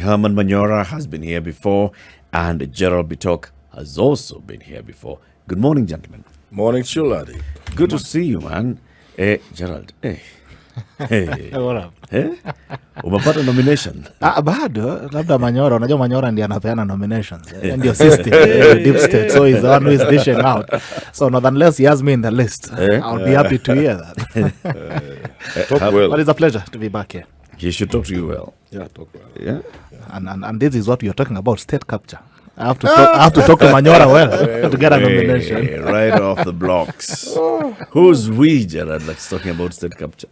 Herman Manyora has been here before, and GERALD BITOK has also been here before. Good morning, gentlemen. Morning, Chuladi. Good to see you, man. Hey, GERALD. Hey. Hey. What up? Hey? Umepata nomination? Bado labda Manyora, unajua Manyora ndiye anapeana nominations. Ndio system, deep state. So he's the one who is dishing out. So not unless he has me in the list, I'll be happy to hear that. Talk well. But it's a pleasure to be back here. He should talk to you well. Yeah, talk well. Yeah? And this is what we are talking about, state capture. I have to talk to Manyora well to get a nomination. Hey, right off the blocks. Who's we, GERALD, that's talking about state capture?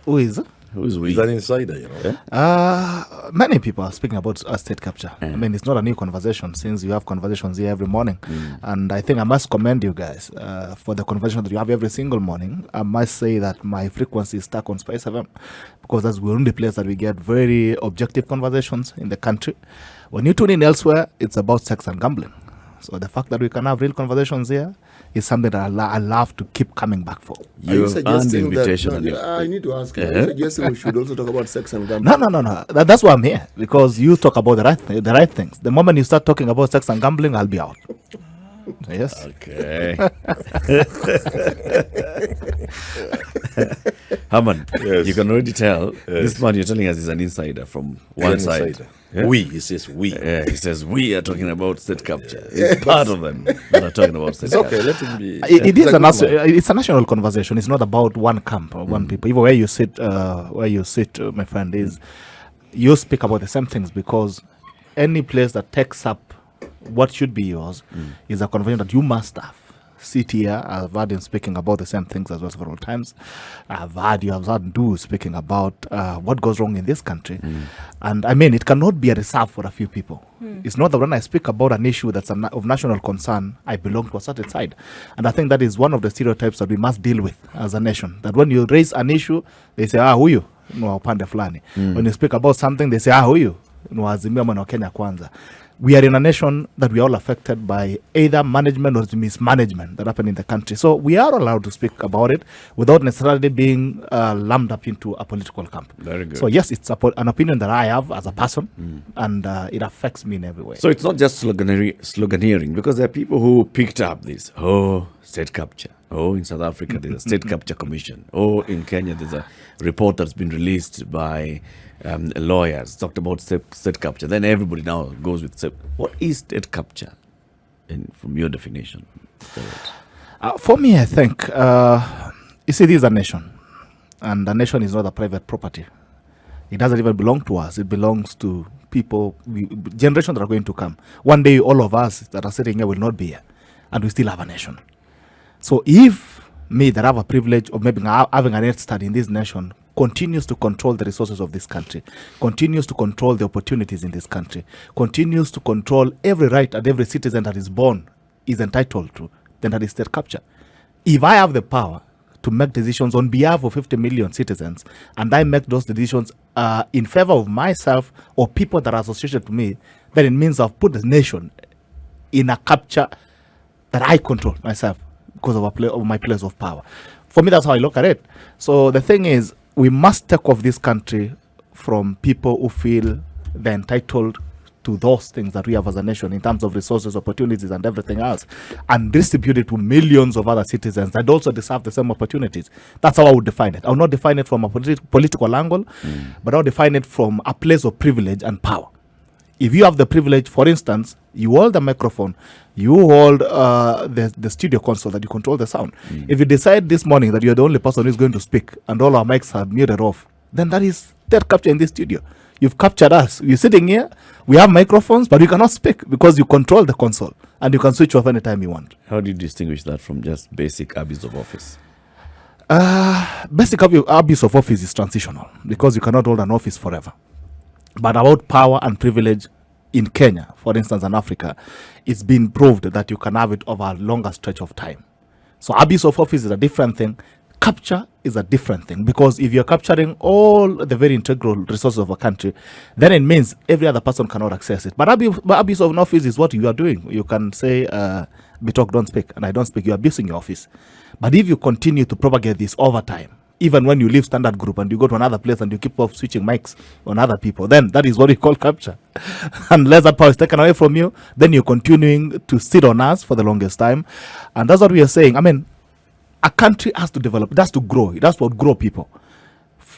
Who is? Who's we? He's an insider, you know. Many people are speaking about state capture. I mean, it's not a new conversation since you have conversations here every morning. And I think I must commend you guys for the conversation that you have every single morning. I must say that my frequency is stuck on SpiceFM because that's the only place that we get very objective conversations in the country. When you tune in elsewhere, it's about sex and gambling. So the fact that we can have real conversations here is something that I love to keep coming back for. You earned the invitation. I need to ask you. Are you suggesting we should also talk about sex and gambling? No. That's why I'm here. Because you talk about the right things. The moment you start talking about sex and gambling, I'll be out. Yes. Okay. Herman, Yes. you can already tell this man you're telling us is an insider from one side. Yeah? We, he says we. Yeah, he says we are talking about state capture. It's part of them that are talking about state capture. Okay, let him be. It's a national conversation. It's not about one camp or one people. Even where you sit, my friend, is you speak about the same things because any place that takes up what should be yours is a conversation that you must have. Sit here. I've heard him speaking about the same things as well several times. I've heard Du speaking about what goes wrong in this country. And I mean, it cannot be a reserve for a few people. It's not that when I speak about an issue that's of national concern, I belong to a certain side. And I think that is one of the stereotypes that we must deal with as a nation. That when you raise an issue, they say, who you? No, upande fulani. When you speak about something, they say, who you? No, Azimio Mano Kenya Kwanza. We are in a nation that we are all affected by either management or mismanagement that happen in the country. So we are allowed to speak about it without necessarily being lumped up into a political camp. Very good. So yes, it's an opinion that I have as a person, and it affects me in every way. So it's not just sloganeering, because there are people who picked up this. Oh, state capture. Oh, in South Africa, there's a state capture commission. Oh, in Kenya, there's a report that's been released by lawyers, talked about state capture. Then everybody now goes with what is state capture from your definition? For me, I think, you see, this is a nation. And a nation is not a private property. It doesn't even belong to us. It belongs to people, generations that are going to come. One day, all of us that are sitting here will not be here. And we still have a nation. So if me that have a privilege of maybe having an head start in this nation continues to control the resources of this country, continues to control the opportunities in this country, continues to control every right that every citizen that is born is entitled to, then that is state capture. If I have the power to make decisions on behalf of 50 million citizens, and I make those decisions in favor of myself or people that are associated to me, then it means I've put the nation in a capture that I control myself because of my place of power. For me, that's how I look at it. So the thing is, we must take off this country from people who feel they're entitled to those things that we have as a nation in terms of resources, opportunities, and everything else, and distribute it to millions of other citizens that also deserve the same opportunities. That's how I would define it. I will not define it from a political angle, but I'll define it from a place of privilege and power. If you have the privilege, for instance, you hold the microphone, you hold the studio console that you control the sound. If you decide this morning that you're the only person who's going to speak and all our mics are muted off, then that is state capture in this studio. You've captured us. You're sitting here, we have microphones, but we cannot speak because you control the console and you can switch off anytime you want. How do you distinguish that from just basic abuse of office? Basic abuse of office is transitional because you cannot hold an office forever. But about power and privilege in Kenya, for instance, and Africa, it's been proved that you can have it over a longer stretch of time. So abuse of office is a different thing. Capture is a different thing, because if you're capturing all the very integral resources of a country, then it means every other person cannot access it. But abuse of an office is what you are doing. You can say, BITOK don't speak, and I don't speak. You're abusing your office. But if you continue to propagate this over time, even when you leave Standard Group and you go to another place and you keep off switching mics on other people, then that is what we call capture. Unless that power is taken away from you, then you're continuing to sit on us for the longest time. And that's what we are saying. I mean, a country has to develop, it has to grow, it has to outgrow people.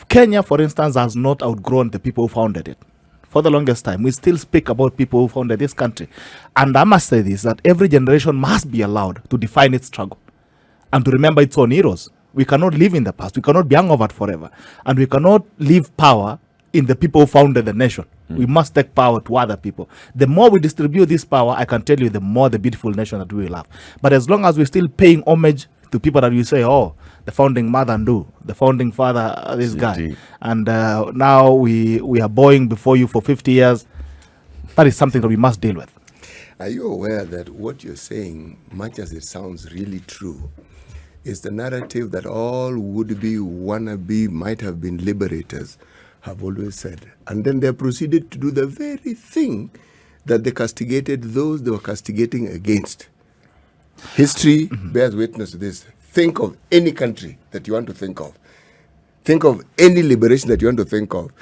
Kenya, for instance, has not outgrown the people who founded it. For the longest time, we still speak about people who founded this country. And I must say this, that every generation must be allowed to define its struggle and to remember its own heroes. We cannot live in the past. We cannot be hung over it forever. And we cannot leave power in the people who founded the nation. We must take power to other people. The more we distribute this power, I can tell you, the more the beautiful nation that we will have. But as long as we're still paying homage to people that we say, oh, the founding mother Ndu, the founding father, this guy, and now we are bowing before you for 50 years, that is something that we must deal with. Are you aware that what you're saying, much as it sounds really true, is the narrative that all would-be, wannabe, might have been liberators have always said? And then they proceeded to do the very thing that they castigated those they were castigating against. History bears witness to this. Think of any country that you want to think of. Think of any liberation that you want to think of.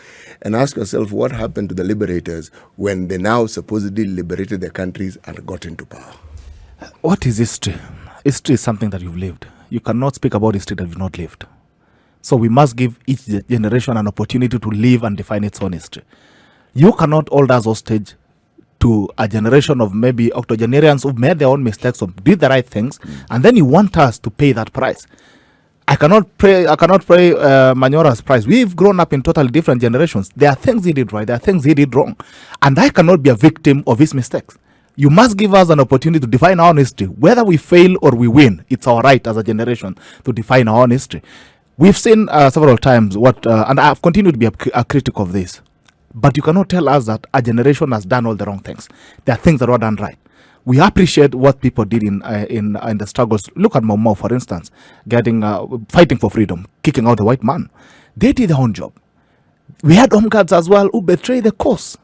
And ask yourself what happened to the liberators when they now supposedly liberated their countries and got into power. What is history? History is something that you've lived. You cannot speak about history that you've not lived. So we must give each generation an opportunity to live and define its own history. You cannot hold us hostage to a generation of maybe octogenarians who've made their own mistakes or did the right things, and then you want us to pay that price. I cannot pay Manyora's price. We've grown up in totally different generations. There are things he did right, there are things he did wrong, and I cannot be a victim of his mistakes. You must give us an opportunity to define our own history. Whether we fail or we win, it's our right as a generation to define our own history. We've seen several times and I've continued to be a critic of this. But you cannot tell us that a generation has done all the wrong things. There are things that were done right. We appreciate what people did in the struggles. Look at Momo, for instance, fighting for freedom, kicking out the white man. They did their own job. We had home guards as well who betrayed the cause.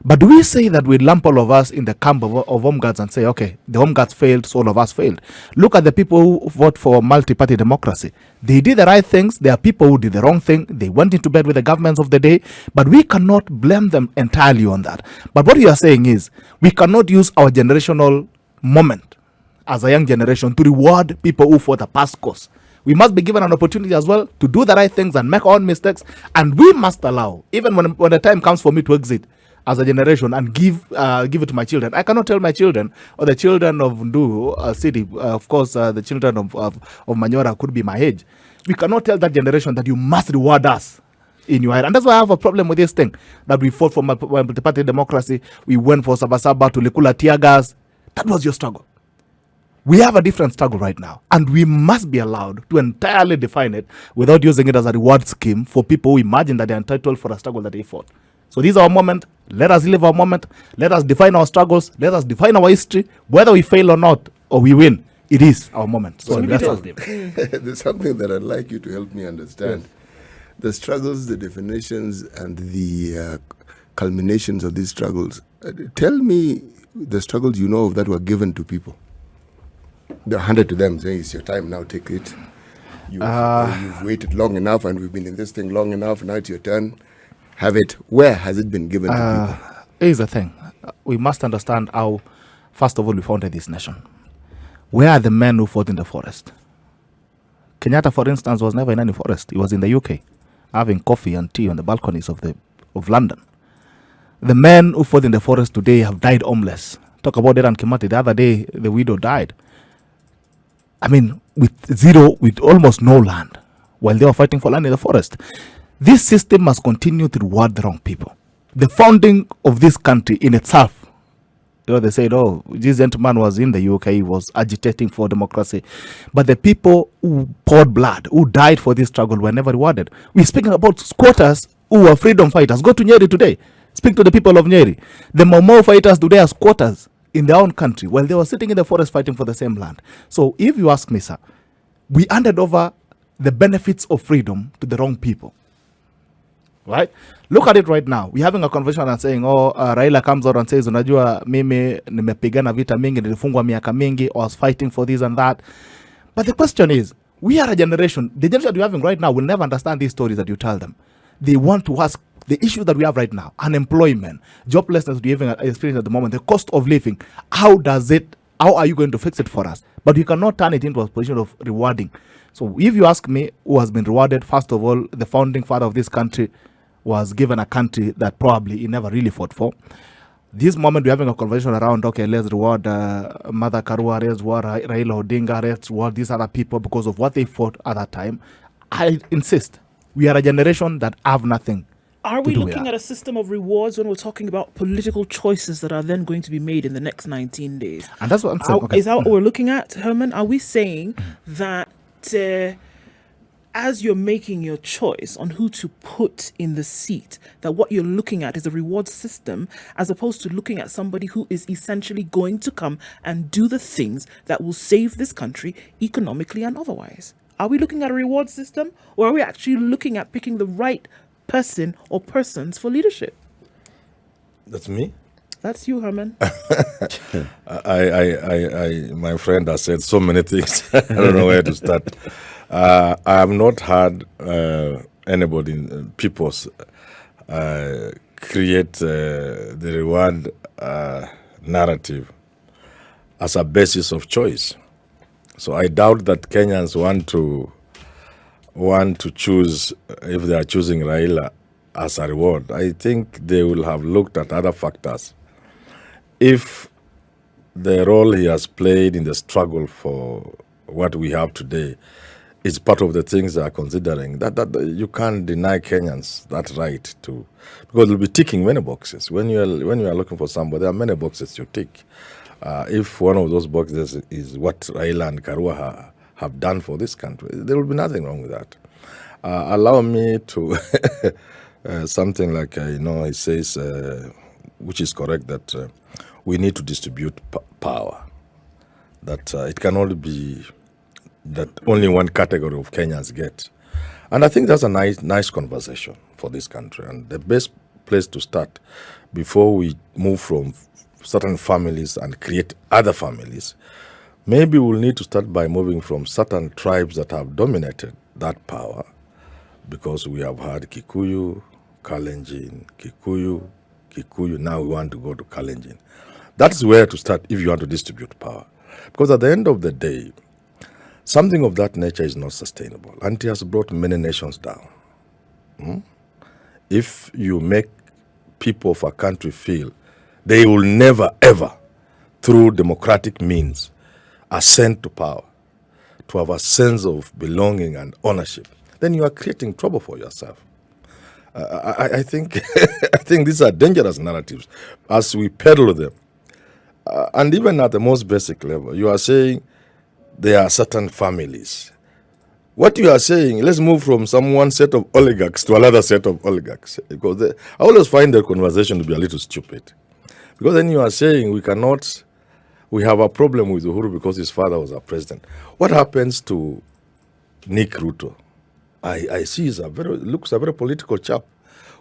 But do we say that we lump all of us in the camp of home guards and say, okay, the home guards failed, so all of us failed? Look at the people who vote for multi-party democracy. They did the right things. There are people who did the wrong thing. They went into bed with the governments of the day. But we cannot blame them entirely on that. But what we are saying is, we cannot use our generational moment as a young generation to reward people who fought a past cause. We must be given an opportunity as well to do the right things and make our own mistakes. And we must allow, even when the time comes for me to exit as a generation and give it to my children. I cannot tell my children or the children of Ndu city, of course, the children of Manyora could be my age. We cannot tell that generation that you must reward us in your head. And that's why I have a problem with this thing, that we fought for multi-party democracy. We went for Sabasaba to Likula tear gas. That was your struggle. We have a different struggle right now, and we must be allowed to entirely define it without using it as a reward scheme for people who imagine that they're entitled for a struggle that they fought. So this is our moment. Let us live our moment. Let us define our struggles. Let us define our history. Whether we fail or not, or we win, it is our moment. So let us live. There's something that I'd like you to help me understand. Yes. The struggles, the definitions, and the culminations of these struggles. Tell me the struggles you know of that were given to people. They're handed to them, saying, it's your time now, take it. You've waited long enough, and we've been in this thing long enough, now it's your turn. Have it. Where has it been given to people? Here's the thing. We must understand how, first of all, we founded this nation. Where are the men who fought in the forest? Kenyatta, for instance, was never in any forest. He was in the UK, having coffee and tea on the balconies of London. The men who fought in the forest today have died homeless. Talk about Dedan Kimathi. The other day, the widow died. I mean, with almost no land, while they were fighting for land in the forest. This system must continue to reward the wrong people. The founding of this country in itself, they said, oh, this gentleman was in the UK, he was agitating for democracy. But the people who poured blood, who died for this struggle, were never rewarded. We're speaking about squatters who are freedom fighters. Go to Nyeri today. Speak to the people of Nyeri. The Momo fighters today are squatters in their own country while they were sitting in the forest fighting for the same land. So if you ask me, sir, we handed over the benefits of freedom to the wrong people. Right? Look at it right now. We're having a conversation and saying, Raila comes out and says, unajua mimi nimepigana vita mingi, nilifungwa miaka mingi, I was fighting for this and that. But the question is, We are a generation, the generation that we're having right now will never understand these stories that you tell them. They want to ask the issues that we have right now, unemployment, joblessness we even experience at the moment, the cost of living. How are you going to fix it for us? But you cannot turn it into a position of rewarding. So if you ask me who has been rewarded, first of all, the founding father of this country was given a country that probably he never really fought for. This moment we're having a conversation around, okay, let's reward Mother Karua, let's reward Raila Odinga, let's reward these other people because of what they fought at that time. I insist, we are a generation that have nothing. Are we looking at a system of rewards when we're talking about political choices that are then going to be made in the next 19 days? And that's what I'm saying. Okay. Is that what we're looking at, Herman? Are we saying that as you're making your choice on who to put in the seat, that what you're looking at is a reward system as opposed to looking at somebody who is essentially going to come and do the things that will save this country economically and otherwise? Are we looking at a reward system, or are we actually looking at picking the right person or persons for leadership? That's me. That's you, Herman. My friend has said so many things. I don't know where to start. I have not had anybody, peoples, create the reward narrative as a basis of choice. So I doubt that Kenyans want to choose, if they are choosing Raila as a reward. I think they will have looked at other factors. If the role he has played in the struggle for what we have today is part of the things they are considering, that you can't deny Kenyans that right to, because you'll be ticking many boxes. When you are looking for somebody, there are many boxes you tick. If one of those boxes is what Raila and Karua have done for this country, there will be nothing wrong with that. Allow me to something like he says, which is correct, that we need to distribute power. That it cannot be that only one category of Kenyans get. And I think that's a nice conversation for this country. And the best place to start before we move from certain families and create other families, maybe we'll need to start by moving from certain tribes that have dominated that power, because we have had Kikuyu, Kalenjin, Kikuyu, now we want to go to Kalenjin. That's where to start if you want to distribute power. Because at the end of the day, something of that nature is not sustainable, and it has brought many nations down. If you make people of a country feel they will never, ever, through democratic means, ascend to power, to have a sense of belonging and ownership, then you are creating trouble for yourself. I think I think these are dangerous narratives as we peddle them. And even at the most basic level, you are saying there are certain families. What you are saying, let's move from one set of oligarchs to another set of oligarchs. Because I always find the conversation to be a little stupid. Because then you are saying we have a problem with Uhuru because his father was a president. What happens to Nick Ruto? I see looks a very political chap.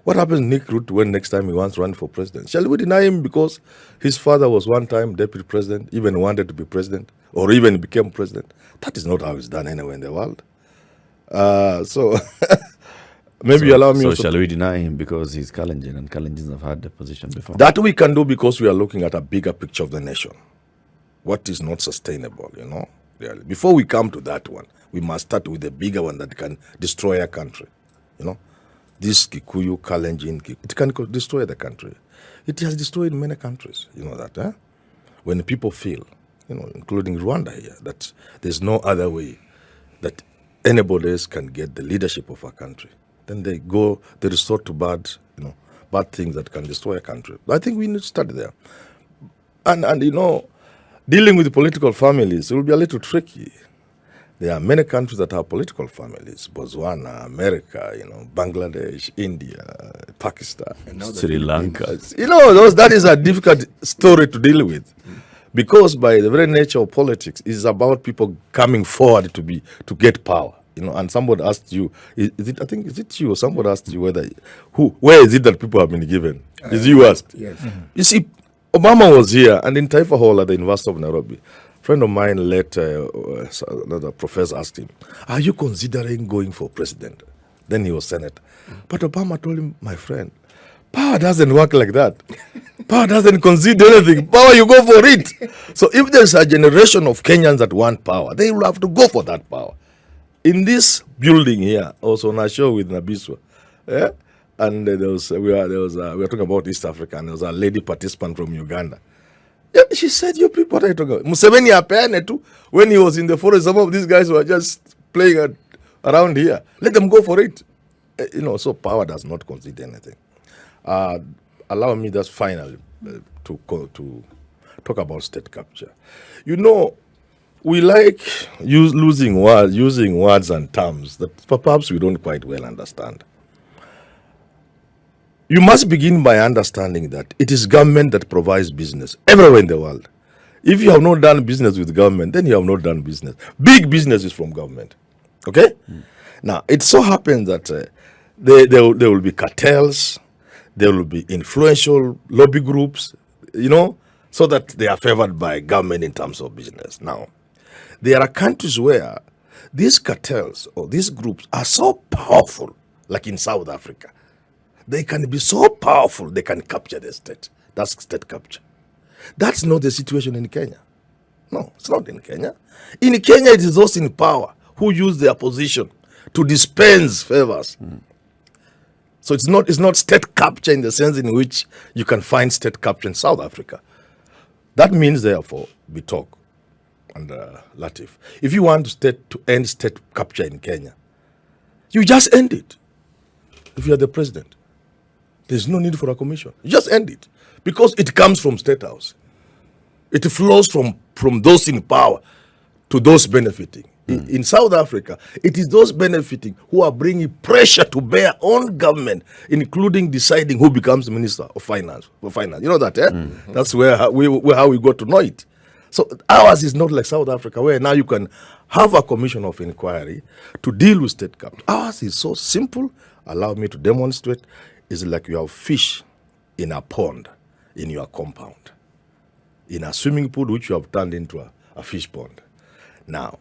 What happens to Nick Ruto when next time he wants to run for president? Shall we deny him because his father was one time deputy president, even wanted to be president, or even became president? That is not how it's done anywhere in the world. So maybe allow me. So shall we deny him because he's Kalenjin and Kalenjins have had the position before? That we can do because we are looking at a bigger picture of the nation. What is not sustainable, really. Before we come to that one, we must start with the bigger one that can destroy a country, This Kikuyu, Kalenjin, it can destroy the country. It has destroyed many countries, that, when people feel, including Rwanda here, that there's no other way that anybody else can get the leadership of a country, then they resort to bad things that can destroy a country. I think we need to start there. And dealing with political families will be a little tricky. There are many countries that have political families: Botswana, America, Bangladesh, India, Pakistan, Sri Lanka. That is a difficult story to deal with, because by the very nature of politics, it's about people coming forward to get power. And somebody asked you, is it you or somebody asked you where is it that people have been given? Is you asked? Yes. You see, Obama was here and in Taifa Hall at the University of Nairobi. friend of mine another professor asked him, "Are you considering going for president?" Then he was senator. But Obama told him, "My friend, power doesn't work like that. Power doesn't consider anything. Power, you go for it." So if there's a generation of Kenyans that want power, they will have to go for that power. In this building here, also on a show with Nabiswa, yeah? And we were talking about East Africa, and there was a lady participant from Uganda. Yeah, she said, "You people, what are you talking about? Museveni apene too. When he was in the forest, some of these guys were just playing around here. Let them go for it." So power does not consider anything. Allow me just finally to talk about state capture. We like using words and terms that perhaps we don't quite well understand. You must begin by understanding that it is government that provides business everywhere in the world. If you have not done business with government, then you have not done business. Big business is from government. Okay? Now, it so happens that there will be cartels, there will be influential lobby groups, so that they are favored by government in terms of business. Now, there are countries where these cartels or these groups are so powerful, like in South Africa. They can be so powerful, they can capture the state. That's state capture. That's not the situation in Kenya. No, it's not in Kenya. In Kenya, it is those in power who use their position to dispense favors. So it's not state capture in the sense in which you can find state capture in South Africa. That means, therefore, BITOK and Latif, if you want to end state capture in Kenya, you just end it. If you are the president, there's no need for a commission. You just end it because it comes from State House. It flows from those in power to those benefiting. In South Africa, it is those benefiting who are bringing pressure to bear on government, including deciding who becomes Minister of Finance. You know that, eh? That's how we got to know it. So ours is not like South Africa, where now you can have a commission of inquiry to deal with state capture. Ours is so simple. Allow me to demonstrate. It's like you have fish in a pond in your compound, in a swimming pool which you have turned into a fish pond. Now,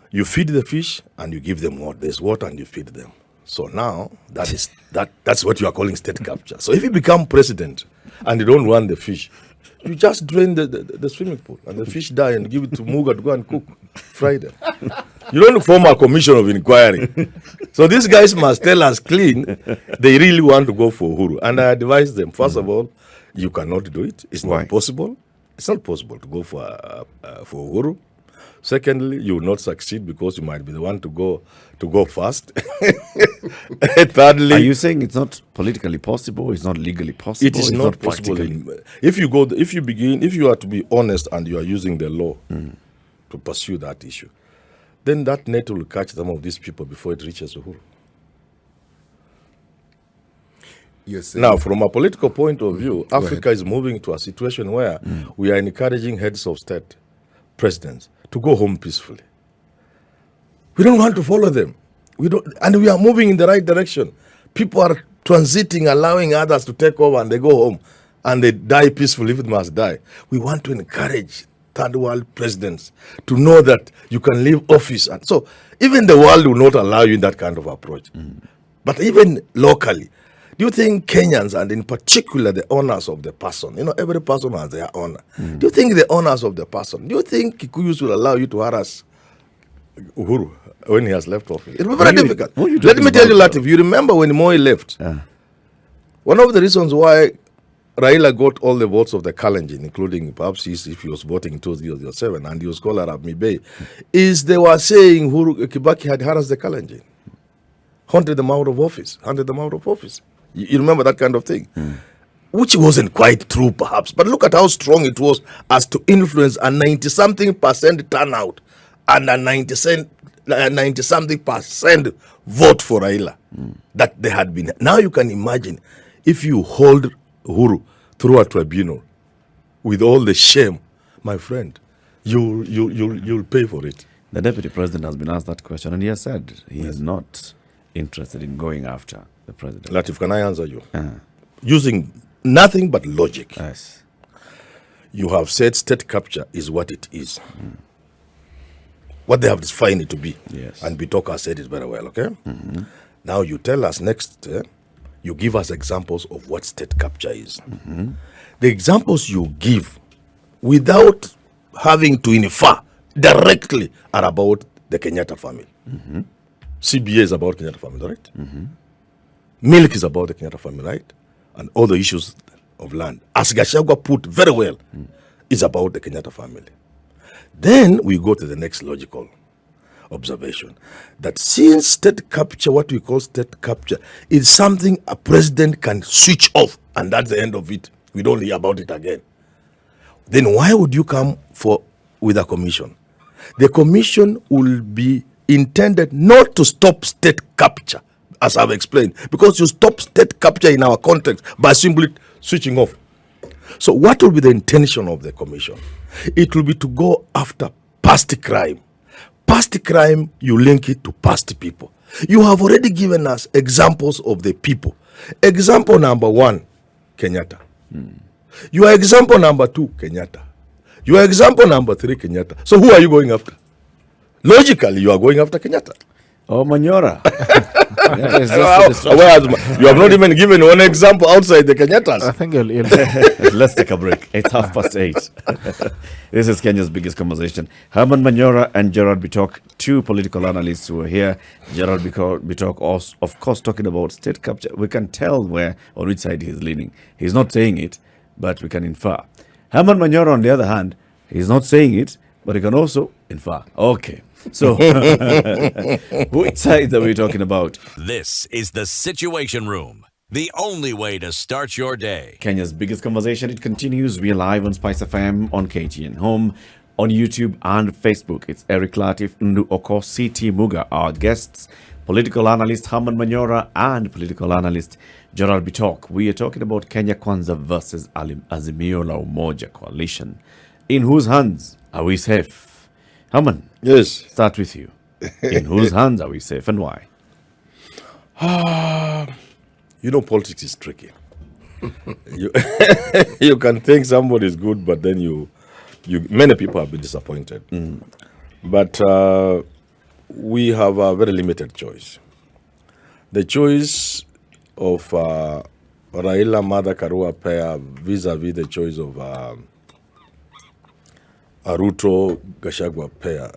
you feed the fish and you give them water. There's water and you feed them. So now that's what you are calling state capture. So if you become president and you don't want the fish, you just drain the swimming pool and the fish die and give it to Muga to go and cook, fry them. You don't form a commission of inquiry. So these guys must tell us clean they really want to go for Uhuru. And I advise them, first of all, you cannot do it. It's not possible. It's not possible to go for Uhuru. Secondly, you will not succeed because you might be the one to go first. Thirdly, are you saying it's not politically possible? It's not legally possible? It is not possible. If you are to be honest and you are using the law to pursue that issue, then that net will catch some of these people before it reaches Uhuru. Now, from a political point of view, Africa is moving to a situation where we are encouraging heads of state, presidents, to go home peacefully. We don't want to follow them. And we are moving in the right direction. People are transiting, allowing others to take over, and they go home and they die peacefully if it must die. We want to encourage third world presidents to know that you can leave office. And so even the world will not allow you in that kind of approach. But even locally, do you think Kenyans, and in particular the owners of the person, every person has their owner. Do you think the owners of the person, do you think Kikuyus will allow you to harass Uhuru when he has left office? It will be very difficult. Let me tell you, Latif, you remember when Moi left, one of the reasons why Raila got all the votes of the Kalenjin, including perhaps if he was voting in 2007, and he was called Arab Mibei, is they were saying Kibaki had harassed the Kalenjin, hunted them out of office. You remember that kind of thing? Which wasn't quite true, perhaps. But look at how strong it was as to influence a 90-something% turnout and a 90-something% vote for Raila that they had been. Now you can imagine if you hold Uhuru through a tribunal with all the shame, my friend, you'll pay for it. The deputy president has been asked that question, and he has said he is not interested in going after the president. Latif, can I answer you? Using nothing but logic. Yes. You have said state capture is what it is. What they have defined it to be. Yes. And BITOK has said it very well, okay? Now you tell us next, you give us examples of what state capture is. The examples you give without having to infer directly are about the Kenyatta family. CBA is about Kenyatta family, right? Milk is about the Kenyatta family, right? And all the issues of land, as Gachagua put very well, is about the Kenyatta family. Then we go to the next logical observation, that since state capture, what we call state capture, is something a president can switch off, and that's the end of it. We don't hear about it again. Then why would you come with a commission? The commission will be intended not to stop state capture, as I've explained, because you stop state capture in our context by simply switching off. So what will be the intention of the commission? It will be to go after past crime. Past crime, you link it to past people. You have already given us examples of the people. Example number 1, Kenyatta. Your example number 2, Kenyatta. Your example number 3, Kenyatta. So who are you going after? Logically, you are going after Kenyatta. Oh, Manyora. You have not even given one example outside the Kenyattas. I think you'll Let's take a break. It's 8:30. This is Kenya's biggest conversation. Herman Manyora and GERALD BITOK, 2 political analysts who are here. GERALD BITOK, of course, talking about state capture. We can tell on which side he's leaning. He's not saying it, but we can infer. Herman Manyora, on the other hand, he's not saying it, but he can also infer. Okay. So, which side are we talking about? This is the Situation Room, the only way to start your day. Kenya's biggest conversation. It continues. We are live on SpiceFM, on KTN Home, on YouTube and Facebook. It's Eric Latif, Ndu Oko, CT Muga, our guests, political analyst Herman Manyora and political analyst GERALD BITOK. We are talking about Kenya Kwanza versus Azimio la Umoja coalition. In whose hands are we safe? Herman, Yes. start with you. In whose hands are we safe and why? Politics is tricky. You can think somebody is good, but then many people have been disappointed. But we have a very limited choice. The choice of Raila Mother Karua pair vis-a-vis the choice of Ruto Gachagua pair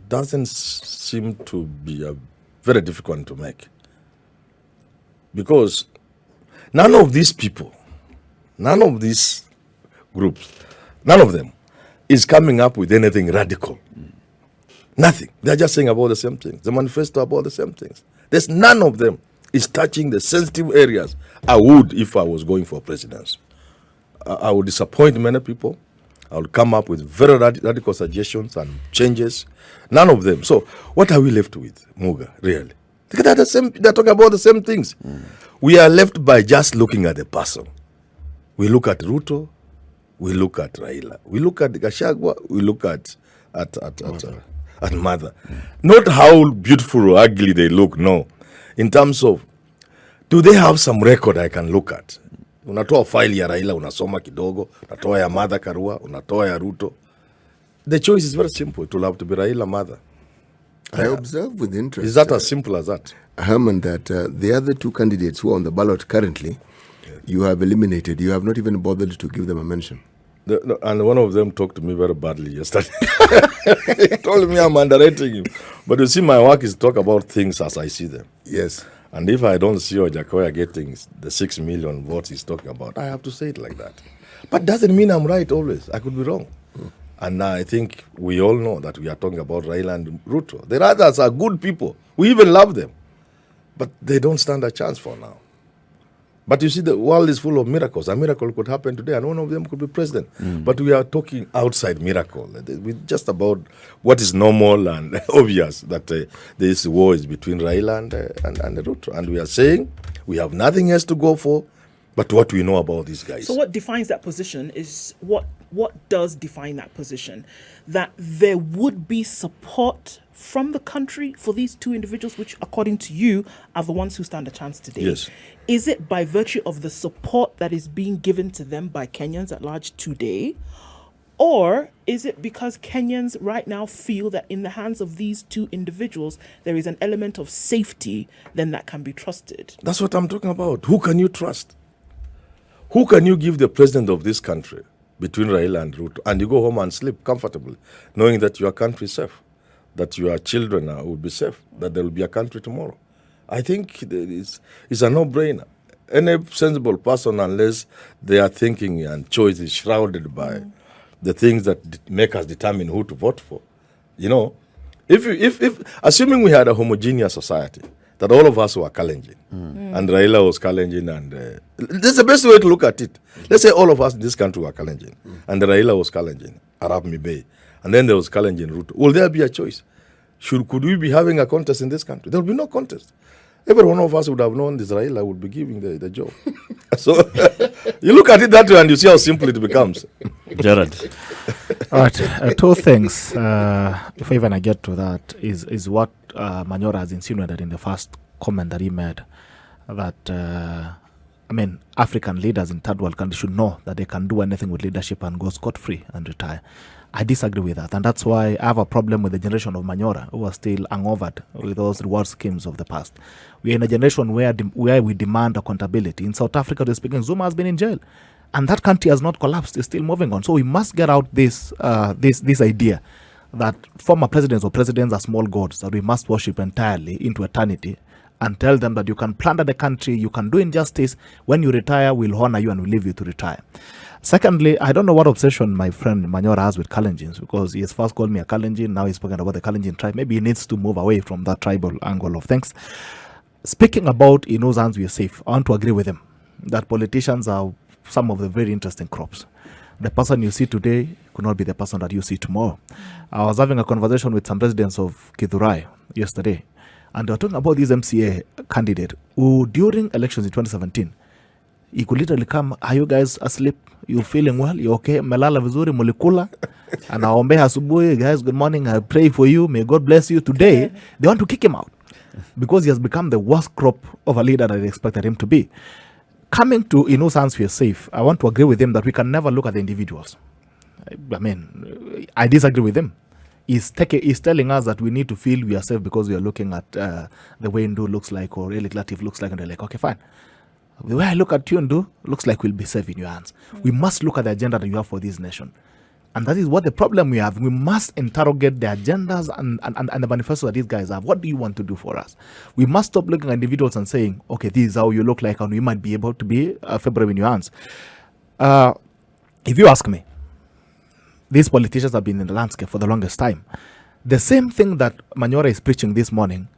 doesn't seem to be a very difficult one to make, because none of these people, none of these groups, none of them is coming up with anything radical. Nothing. They're just saying about the same things. The manifesto about the same things. There's none of them is touching the sensitive areas I would if I was going for presidency. I would disappoint many people. I will come up with very radical suggestions and changes. None of them. So what are we left with, Muga, really? They're talking about the same things. We are left by just looking at the person. We look at Ruto, we look at Raila, we look at Gachagua, we look at Mother. Not how beautiful or ugly they look, no. In terms of, do they have some record I can look at? Unatoa file ya Raila, unasoma kidogo, unatoa ya Mother Karua, unatoa ya Ruto. The choice is very simple. It will have to be Raila Mother. I observe with interest. Is that as simple as that? Herman, that the other 2 candidates who are on the ballot currently, you have eliminated. You have not even bothered to give them a mention. And one of them talked to me very badly yesterday. He told me I'm underrating him. But you see, my work is to talk about things as I see them. Yes. And if I don't see Ojakoya getting the 6 million votes he's talking about, I have to say it like that. But doesn't mean I'm right always. I could be wrong. And I think we all know that we are talking about Raila and Ruto. The others are good people. We even love them. But they don't stand a chance for now. But you see, the world is full of miracles. A miracle could happen today, and one of them could be president. But we are talking outside miracle. Just about what is normal and obvious, that this war is between Raila and Ruto. And we are saying we have nothing else to go for. But what we know about these guys. So what defines that position is what does define that position? That there would be support from the country for these two individuals, which according to you are the ones who stand a chance today. Yes. Is it by virtue of the support that is being given to them by Kenyans at large today? Or is it because Kenyans right now feel that in the hands of these two individuals, there is an element of safety then that can be trusted? That's what I'm talking about. Who can you trust? Who can you give the president of this country between Raila and Ruto, and you go home and sleep comfortably, knowing that your country is safe, that your children will be safe, that there will be a country tomorrow? I think it's a no-brainer. Any sensible person, unless their thinking and choice is shrouded by the things that make us determine who to vote for. You know, if assuming we had a homogeneous society, that all of us were Kalenjin, and Raila was Kalenjin, and that's the best way to look at it. Let's say all of us in this country were Kalenjin, and Raila was Kalenjin, Arab Mibey, and then there was Kalenjin Ruto. Will there be a choice? Could we be having a contest in this country? There will be no contest. Every one of us would have known this Raila would be giving the job. So you look at it that way and you see how simple it becomes. Gerald. All right, two things. Before even I get to that, is what Manyora has insinuated in the first comment that he made, that African leaders in third world countries should know that they can do anything with leadership and go scot-free and retire. I disagree with that, and that's why I have a problem with the generation of Manyora who are still hangovered with those reward schemes of the past. We are in a generation where we demand accountability. In South Africa, they're speaking, Zuma has been in jail, and that country has not collapsed. It's still moving on. So we must get out this idea that former presidents or presidents are small gods that we must worship entirely into eternity, and tell them that you can plunder the country, you can do injustice. When you retire, we'll honor you and we'll leave you to retire. Secondly, I don't know what obsession my friend Manyora has with Kalenjins, because he has first called me a Kalenjin, now he's spoken about the Kalenjin tribe. Maybe he needs to move away from that tribal angle of things. Speaking about in whose hands we are safe, I want to agree with him that politicians are some of the very interesting crops. The person you see today could not be the person that you see tomorrow. I was having a conversation with some residents of Kithurai yesterday, and they were talking about this MCA candidate who, during elections in 2017, he could literally come, are you guys asleep? You feeling well? You okay? Melala vizuri mulikula? And aombe asubuhi, guys, good morning. I pray for you. May God bless you. Today, they want to kick him out because he has become the worst crop of a leader that they expected him to be. Coming to in whose hands we are safe, I want to agree with him that we can never look at the individuals. I disagree with him. He's telling us that we need to feel we are safe because we are looking at the way Ndu looks like or Eli Latif looks like, and they're like, okay, fine. The way I look at you and do looks like we'll be safe in your hands. We must look at the agenda that you have for this nation. And that is what the problem we have. We must interrogate the agendas and the manifesto that these guys have. What do you want to do for us? We must stop looking at individuals and saying, okay, this is how you look like and we might be able to be favorable in your hands. If you ask me, these politicians have been in the landscape for the longest time. The same thing that Manyora is preaching this morning,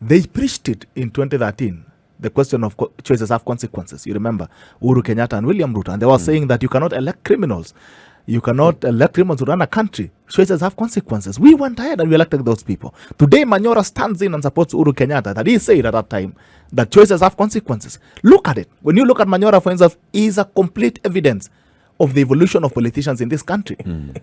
they preached it in 2013. The question of choices have consequences. You remember Uhuru Kenyatta and William Ruto, and they were saying that you cannot elect criminals. You cannot elect criminals to run a country. Choices have consequences. We went ahead and we elected those people. Today, Manyora stands in and supports Uhuru Kenyatta, that he said at that time that choices have consequences. Look at it. When you look at Manyora, for instance, he is a complete evidence of the evolution of politicians in this country.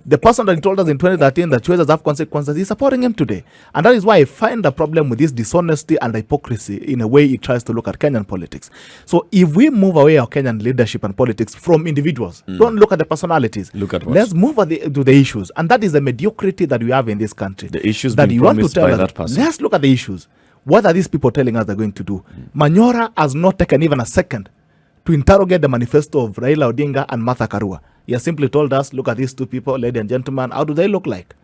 The person that told us in 2013 that choices have consequences is supporting him today. And that is why I find the problem with this dishonesty and hypocrisy in a way he tries to look at Kenyan politics. So if we move away our Kenyan leadership and politics from individuals, don't look at the personalities. Look at what? Let's move to the issues. And that is the mediocrity that we have in this country. The issues that being you want to promised tell by us, that person. let's look at the issues. What are these people telling us they're going to do? Manyora has not taken even a second to interrogate the manifesto of Raila Odinga and Martha Karua. He has simply told us, look at these two people, ladies and gentlemen, how do they look like?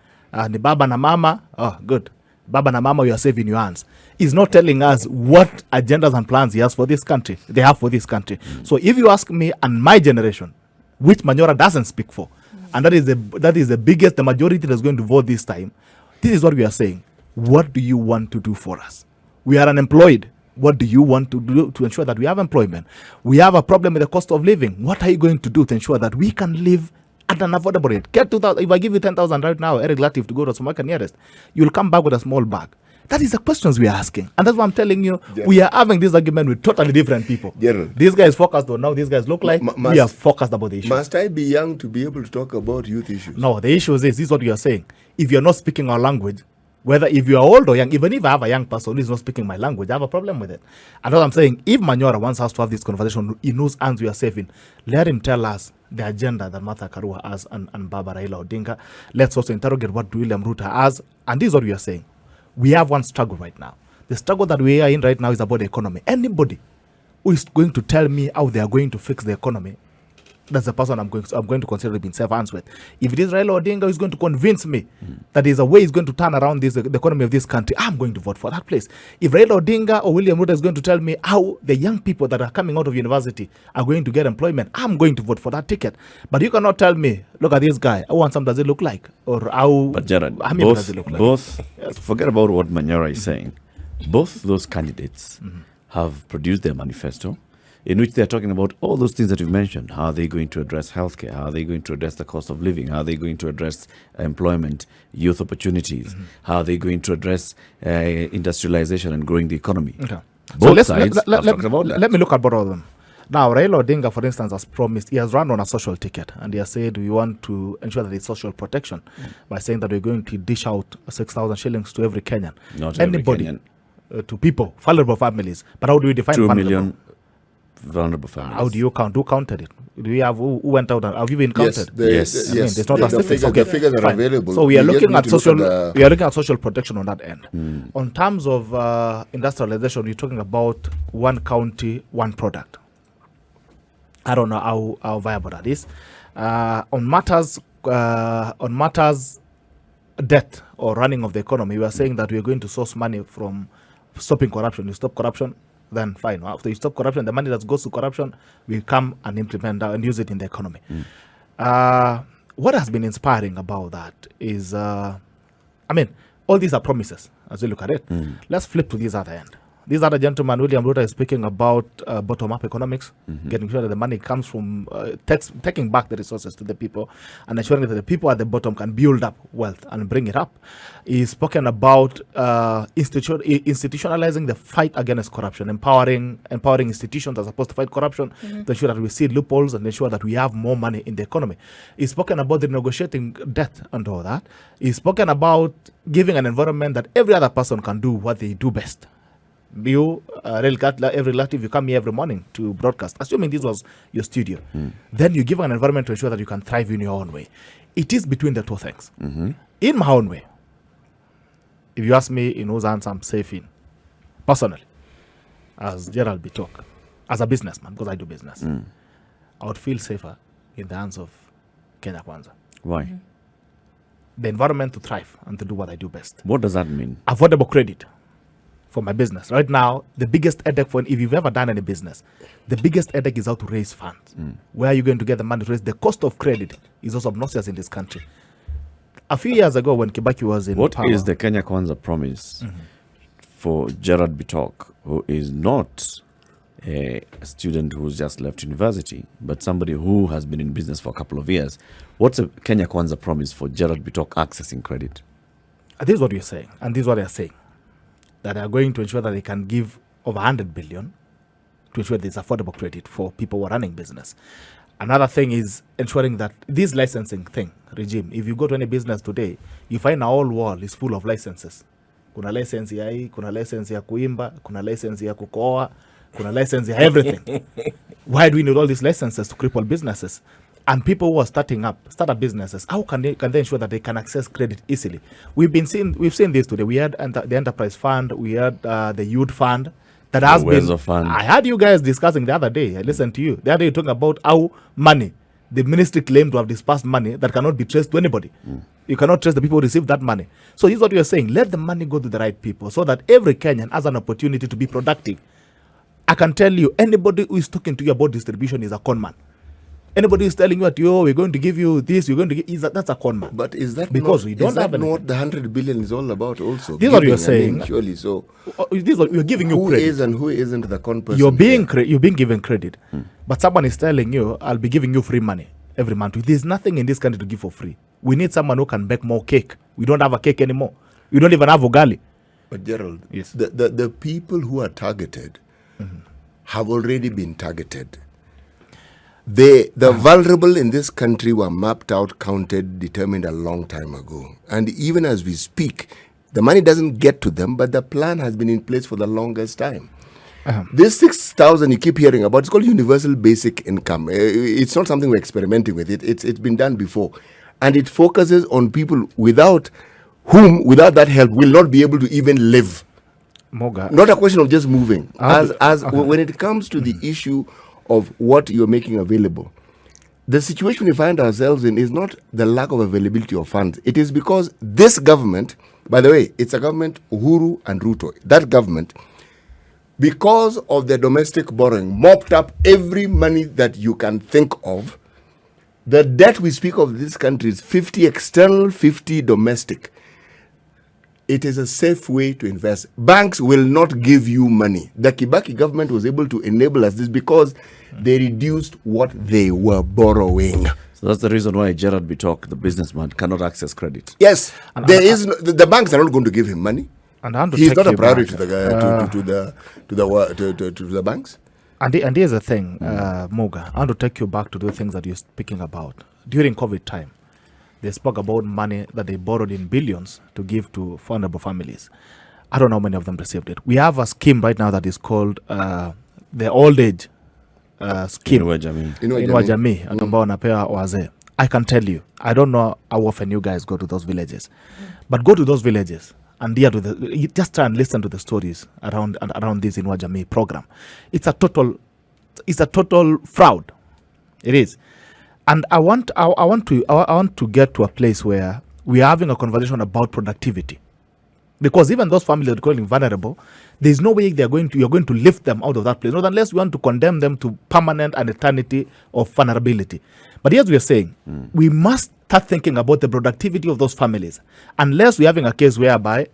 Ni Baba na Mama, oh, good. Baba na Mama, you are safe in your hands. He's not telling us what agendas and plans he has for this country. They have for this country. So if you ask me and my generation, which Manyora doesn't speak for, and that is the biggest, the majority that's going to vote this time, this is what we are saying. What do you want to do for us? We are unemployed. What do you want to do to ensure that we have employment? We have a problem with the cost of living. What are you going to do to ensure that we can live at an affordable rate? Get 2,000. If I give you 10,000 right now, Eric Latif, to go to Somalia nearest, you'll come back with a small bag. That is the questions we are asking. And that's what I'm telling you. We are having this argument with totally different people. Gerald. These guys focused on how these guys look like. We are focused about the issue. Must I be young to be able to talk about youth issues? No, the issue is this is what you are saying. If you're not speaking our language, whether if you are old or young, even if I have a young person who is not speaking my language, I have a problem with it. And what I'm saying, if Manyora wants us to have this conversation in whose hands we are saving, let him tell us the agenda that Martha Karua has and Barbara Raila Odinga. Let's also interrogate what William Ruto has. And this is what we are saying. We have one struggle right now. The struggle that we are in right now is about the economy. Anybody who is going to tell me how they are going to fix the economy, that's the person I'm going to consider being self-answered with. If it is Raila Odinga who is going to convince me that there's a way he's going to turn around the economy of this country, I'm going to vote for that place. If Raila Odinga or William Ruto is going to tell me how the young people that are coming out of university are going to get employment, I'm going to vote for that ticket. But you cannot tell me, look at this guy, how handsome does it look like? Or how... But Gerald, does it look like? both forget about what Manyora is saying. Both those candidates have produced their manifesto, in which they're talking about all those things that you've mentioned. How are they going to address healthcare? How are they going to address the cost of living? How are they going to address employment, youth opportunities? How are they going to address industrialization and growing the economy? Okay. Both sides have talked about that. Let me look at both of them. Now, Raila Odinga, for instance, has promised, he has run on a social ticket, and he has said we want to ensure that it's social protection by saying that we're going to dish out 6,000 shillings to every Kenyan. Not anybody, every Kenyan. To people, vulnerable families. But how do we define 2 vulnerable? million vulnerable families. How do you count? Who counted it? Do we have who went out? Have you been counted? Yes. I mean, there's not a statistics. The figures are Fine. available. So we are looking at social. the- We are looking at social protection on that end. On terms of industrialization, we're talking about one county, one product. I don't know how viable that is. On matters debt or running of the economy, we are saying that we are going to source money from stopping corruption. You stop corruption, then fine. After you stop corruption, the money that goes to corruption will come and implement that and use it in the economy. What has been inspiring about that is, all these are promises as we look at it. Let's flip to this other end. This other gentleman, William Ruto, is speaking about bottom-up economics, getting sure that the money comes from taking back the resources to the people and ensuring that the people at the bottom can build up wealth and bring it up. He's spoken about institutionalizing the fight against corruption, empowering institutions as opposed to fight corruption, to ensure that we see loopholes and ensure that we have more money in the economy. He's spoken about the negotiating debt and all that. He's spoken about giving an environment that every other person can do what they do best. You, every relative, you come here every morning to broadcast, assuming this was your studio. Then you give an environment to ensure that you can thrive in your own way. It is between the two things. In my own way, if you ask me in whose hands I'm safe in, personally, as GERALD BITOK, as a businessman, because I do business, I would feel safer in the hands of Kenya Kwanza. Why? The environment to thrive and to do what I do best. What does that mean? Affordable credit for my business. Right now, the biggest headache if you've ever done any business, the biggest headache is how to raise funds. Where are you going to get the money to raise? The cost of credit is also obnoxious in this country. A few years ago, when Kibaki was in What power, is the Kenya Kwanza promise for GERALD BITOK, who is not a student who's just left university, but somebody who has been in business for a couple of years? What's a Kenya Kwanza promise for GERALD BITOK accessing credit? This is what you're saying, and this is what they're saying. That they are going to ensure that they can give over 100 billion to ensure there's affordable credit for people who are running business. Another thing is ensuring that this licensing regime, if you go to any business today, you find our whole wall is full of licenses. Kuna license ya hii, kuna license ya kuimba, kuna license ya kukoa, kuna license ya everything. Why do we need all these licenses to cripple businesses? And people who are startup businesses, how can they ensure that they can access credit easily? We've seen this today. We had the enterprise fund, we had the youth fund that has been. Fund. I heard you guys discussing the other day. I listened to you. The other day, talking about how money, the ministry claimed to have dispersed money that cannot be traced to anybody. You cannot trace the people who received that money. So this is what we are saying. Let the money go to the right people so that every Kenyan has an opportunity to be productive. I can tell you, anybody who is talking to you about distribution is a conman. Anybody who is telling you that, we're going to give you this, we're going to give, that's a conman. But is that because we don't have not what the 100 billion is all about also? This is what you're saying. Surely so. This is what we're giving you Who credit. is and who isn't the con person? You're being given credit. But someone is telling you, I'll be giving you free money every month. There's nothing in this country to give for free. We need someone who can bake more cake. We don't have a cake anymore. We don't even have ugali. But Gerald, Yes. the people who are targeted have already been targeted. The vulnerable in this country were mapped out, counted, determined a long time ago. And even as we speak, the money doesn't get to them, but the plan has been in place for the longest time. This 6,000 you keep hearing about, it's called universal basic income. It's not something we're experimenting with. It's been done before. And it focuses on people without that help, will not be able to even live. Moga. Not a question of just moving. Okay. When it comes to the issue of what you're making available, the situation we find ourselves in is not the lack of availability of funds. It is because this government, by the way, it's a government, Uhuru and Ruto, that government, because of their domestic borrowing, mopped up every money that you can think of. The debt we speak of in this country is 50 external, 50 domestic. It is a safe way to invest. Banks will not give you money. The Kibaki government was able to enable us this because they reduced what they were borrowing. So that's the reason why Gerald BITOK, the businessman, cannot access credit. Yes, the banks are not going to give him money. And I want to He's take not a you priority back. to the banks. And here's the thing, Moga. I want to take you back to the things that you're speaking about. During COVID time, they spoke about money that they borrowed in billions to give to vulnerable families. I don't know how many of them received it. We have a scheme right now that is called the old age scheme. Inua Jamii. Inua Jamii, ambao wanapewa wazee. I can tell you, I don't know how often you guys go to those villages, but go to those villages and just try and listen to the stories around this Inua Jamii program. It's a total fraud. It is. And I want to get to a place where we are having a conversation about productivity, because even those families that are calling vulnerable, there is no way you're going to lift them out of that place, not unless we want to condemn them to permanent and eternity of vulnerability. But here's what we are saying: we must start thinking about the productivity of those families. Unless we're having a case whereby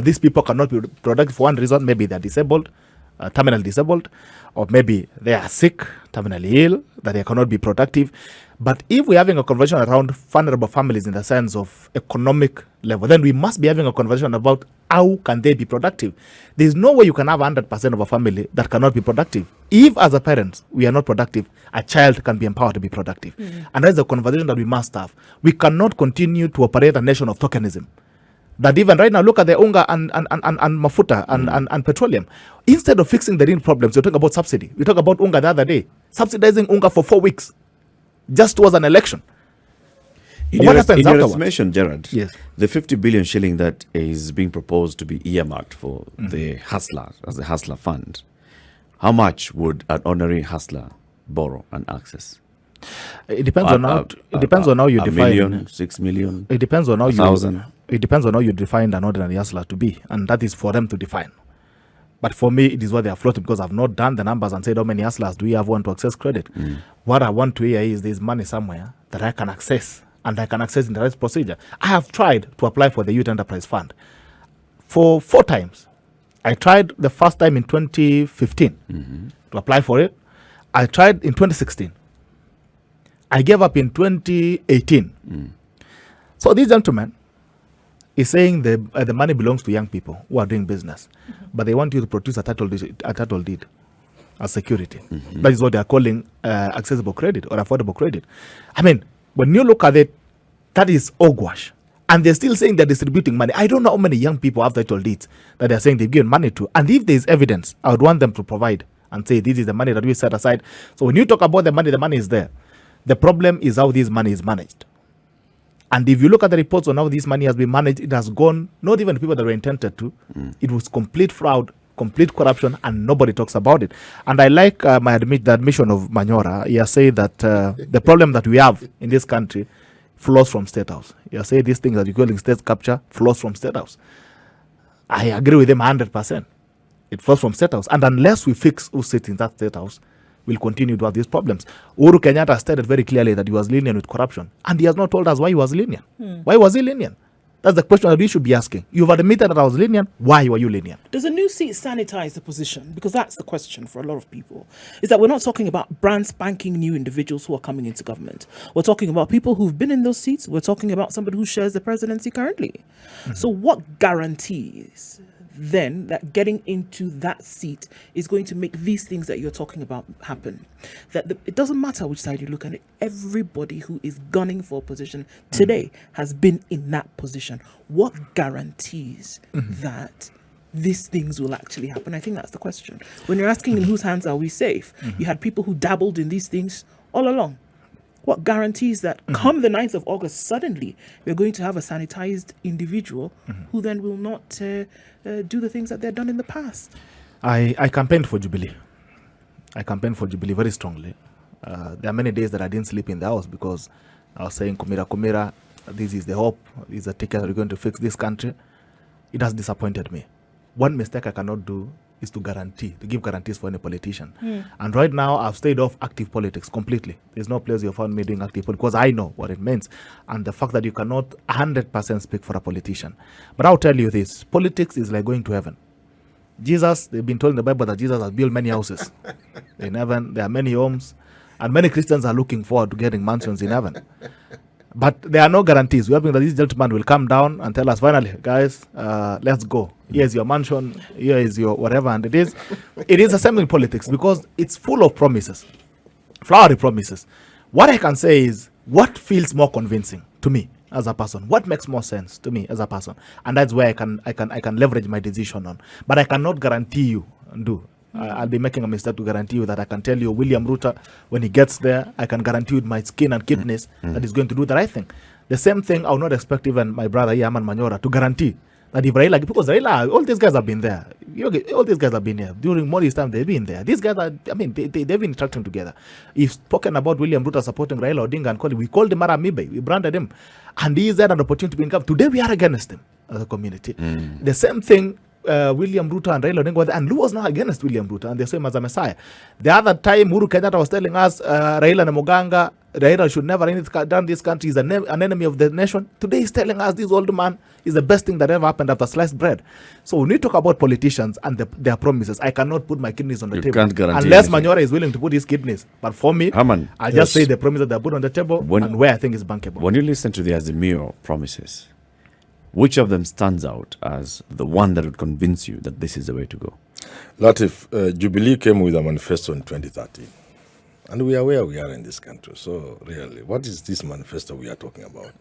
these people cannot be productive for one reason, maybe they're disabled, terminally disabled, or maybe they are sick, terminally ill, that they cannot be productive. But if we're having a conversation around vulnerable families in the sense of economic level, then we must be having a conversation about how can they be productive. There's no way you can have 100% of a family that cannot be productive. If as a parent we are not productive, a child can be empowered to be productive. And that's the conversation that we must have. We cannot continue to operate a nation of tokenism. That even right now, look at the unga and mafuta and petroleum. Instead of fixing the real problems, you talk about subsidy. We talked about unga the other day, subsidizing unga for 4 weeks, just towards an election. In What your happens estimation, afterwards? Gerard, Yes. the 50 billion shilling that is being proposed to be earmarked for the hustler, as the hustler fund, how much would an ordinary hustler borrow and access? It depends on how. It depends on how you a define. million, 6 million. It depends on how you. 1,000. It depends on how you define an ordinary hustler to be, and that is for them to define. But for me, it is what they are floating, because I've not done the numbers and said how many hustlers do we have want to access credit. What I want to hear is there's money somewhere that I can access, and I can access in the right procedure. I have tried to apply for the Youth Enterprise Fund for 4 times. I tried the first time in 2015 to apply for it. I tried in 2016. I gave up in 2018. So this gentleman is saying the money belongs to young people who are doing business, but they want you to produce a title deed as security. That is what they are calling accessible credit or affordable credit. I mean, when you look at it, that is hogwash. And they're still saying they're distributing money. I don't know how many young people have title deeds that they're saying they've given money to. And if there's evidence, I would want them to provide and say this is the money that we set aside. So when you talk about the money is there. The problem is how this money is managed. And if you look at the reports on how this money has been managed, it has gone, not even the people that were intended to. It was complete fraud, complete corruption, and nobody talks about it. And I like the admission of Manyora. He has said that the problem that we have in this country flows from State House. He has said these things that you call state capture flows from State House. I agree with him 100%. It flows from State House. And unless we fix who sits in that State House, we'll continue to have these problems. Uhuru Kenyatta stated very clearly that he was lenient with corruption, and he has not told us why he was lenient. Why was he lenient? That's the question that we should be asking. You've admitted that I was lenient. Why were you lenient? Does a new seat sanitize the position? Because that's the question for a lot of people. Is that we're not talking about brand spanking new individuals who are coming into government. We're talking about people who've been in those seats. We're talking about somebody who shares the presidency currently. So what guarantees then that getting into that seat is going to make these things that you're talking about happen. It doesn't matter which side you look at it, everybody who is gunning for a position today has been in that position. What guarantees that these things will actually happen? I think that's the question. When you're asking in whose hands are we safe, you had people who dabbled in these things all along. What guarantees that come the 9th of August, suddenly we're going to have a sanitized individual who then will not do the things that they've done in the past? I campaigned for Jubilee. I campaigned for Jubilee very strongly. There are many days that I didn't sleep in the house because I was saying, Kumira, this is the hope. This is the ticket that we're going to fix this country. It has disappointed me. One mistake I cannot do is to give guarantees for any politician. And right now, I've stayed off active politics completely. There's no place you found me doing active politics because I know what it means. And the fact that you cannot 100% speak for a politician. But I'll tell you this, politics is like going to heaven. Jesus, they've been told in the Bible that Jesus has built many houses. In heaven, there are many homes. And many Christians are looking forward to getting mansions in heaven. But there are no guarantees. We are hoping that this gentleman will come down and tell us, finally, guys, let's go. Here's your mansion. Here is your whatever. And it is the same in politics because it's full of promises, flowery promises. What I can say is what feels more convincing to me as a person, what makes more sense to me as a person, and that's where I can leverage my decision on. But I cannot guarantee you I'll be making a mistake to guarantee you that I can tell you William Ruto, when he gets there, I can guarantee you with my skin and kidneys that he's going to do the right thing. The same thing I would not expect even my brother here, Aman Manyora, to guarantee that if Raila, because Raila, all these guys have been there. All these guys have been here. During Modi's time, they've been there. These guys they've been interacting together. He's spoken about William Ruto supporting Raila Odinga and we called him Aramibe. We branded him. And he is there an opportunity to be income. Today we are against him as a community. The same thing William Ruto and Raila Odinga, and Lu was not against William Ruto, and they saw him as a messiah. The other time, Uhuru Kenyatta was telling us, Raila Namoganga, Raila should never have done this country, he's an enemy of the nation. Today he's telling us this old man is the best thing that ever happened after sliced bread. So when we talk about politicians and their promises, I cannot put my kidneys on the table. Unless Manyora is willing to put his kidneys. But for me, I'll just say the promises that I put on the table and where I think is bankable. When you listen to the Azimio promises, which of them stands out as the one that would convince you that this is the way to go? Latif, Jubilee came with a manifesto in 2013. And we are where we are in this country. So really, what is this manifesto we are talking about?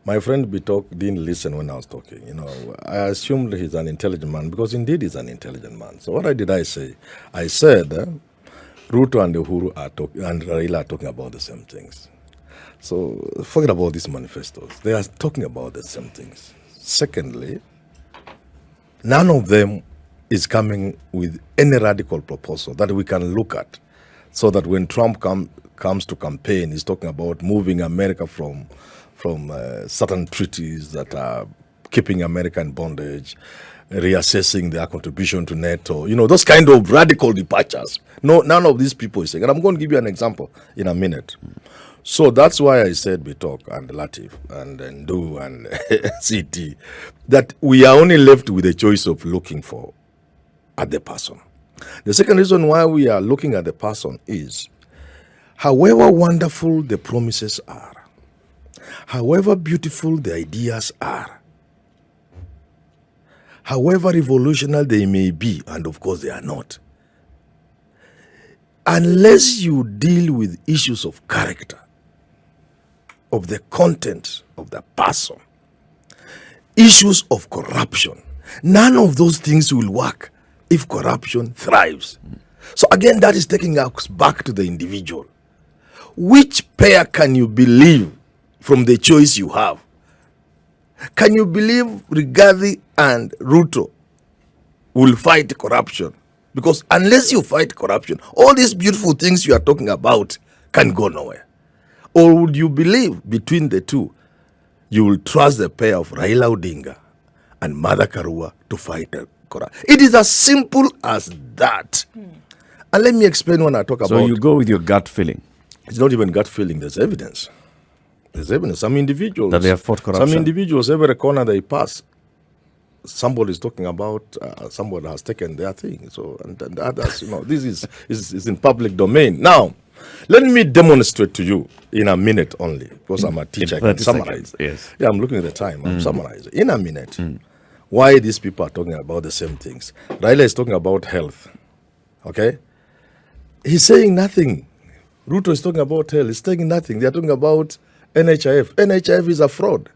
My friend BITOK didn't listen when I was talking. I assumed he's an intelligent man because indeed he's an intelligent man. So what did I say? I said Ruto and Uhuru and Raila are talking about the same things. So forget about these manifestos. They are talking about the same things. Secondly, none of them is coming with any radical proposal that we can look at so that when Trump comes to campaign, he's talking about moving America from certain treaties that are keeping America in bondage, reassessing their contribution to NATO, those kind of radical departures. No, none of these people is saying. And I'm going to give you an example in a minute. So that's why I said BITOK and Latif and Ndu and CT that we are only left with a choice of looking at the person. The second reason why we are looking at the person is, however wonderful the promises are, however beautiful the ideas are, however revolutionary they may be, and of course they are not, unless you deal with issues of character, of the content of the person, issues of corruption, none of those things will work if corruption thrives. So again, that is taking us back to the individual. Which pair can you believe from the choice you have? Can you believe Rigathi and Ruto will fight corruption? Because unless you fight corruption, all these beautiful things you are talking about can go nowhere. Or would you believe between the two, you will trust the pair of Raila Odinga and Martha Karua to fight corruption? It is as simple as that. And let me explain when I talk about... So you go with your gut feeling? It's not even gut feeling, there's evidence. There's evidence. Some individuals... That they have fought corruption? Some individuals, every corner they pass, somebody is talking about, somebody has taken their thing. So, and others, this is in public domain. Now, let me demonstrate to you in a minute only, because I'm a teacher. I can summarize. Yes. Yeah, I'm looking at the time. I'm summarizing. In a minute, why these people are talking about the same things. Raila is talking about health. Okay? He's saying nothing. Ruto is talking about health. He's saying nothing. They're talking about NHIF. NHIF is a fraud.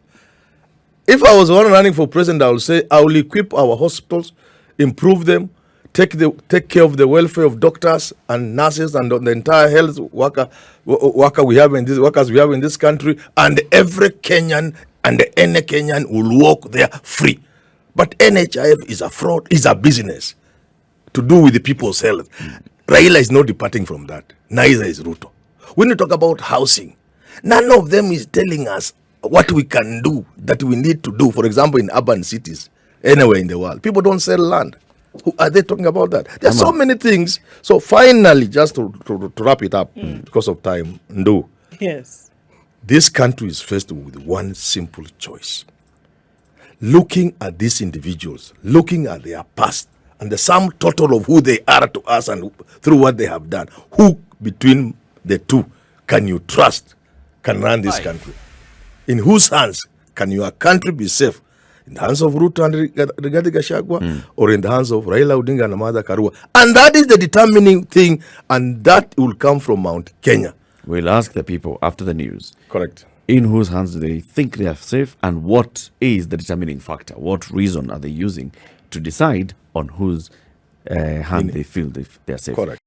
If I was one running for president, I would say I will equip our hospitals, improve them, take care of the welfare of doctors and nurses and the entire health workers we have in this country, and every Kenyan and any Kenyan will walk there free. But NHIF is a fraud, is a business to do with the people's health. Raila is not departing from that. Neither is Ruto. When you talk about housing, none of them is telling us what we can do, that we need to do. For example, in urban cities, anywhere in the world, people don't sell land. Who are they talking about that? There are so many things. So finally, just to wrap it up, because of time, Ndu, Yes. this country is faced with one simple choice. Looking at these individuals, looking at their past, and the sum total of who they are to us and through what they have done, who between the two can you trust can run this country? In whose hands can your country be safe? In the hands of Ruto and Rigathi Gachagua, or in the hands of Raila Odinga and Amadha Karua? And that is the determining thing, and that will come from Mount Kenya. We'll ask the people after the news. Correct. In whose hands do they think they are safe, and what is the determining factor? What reason are they using to decide on whose hand they feel they are safe? Correct.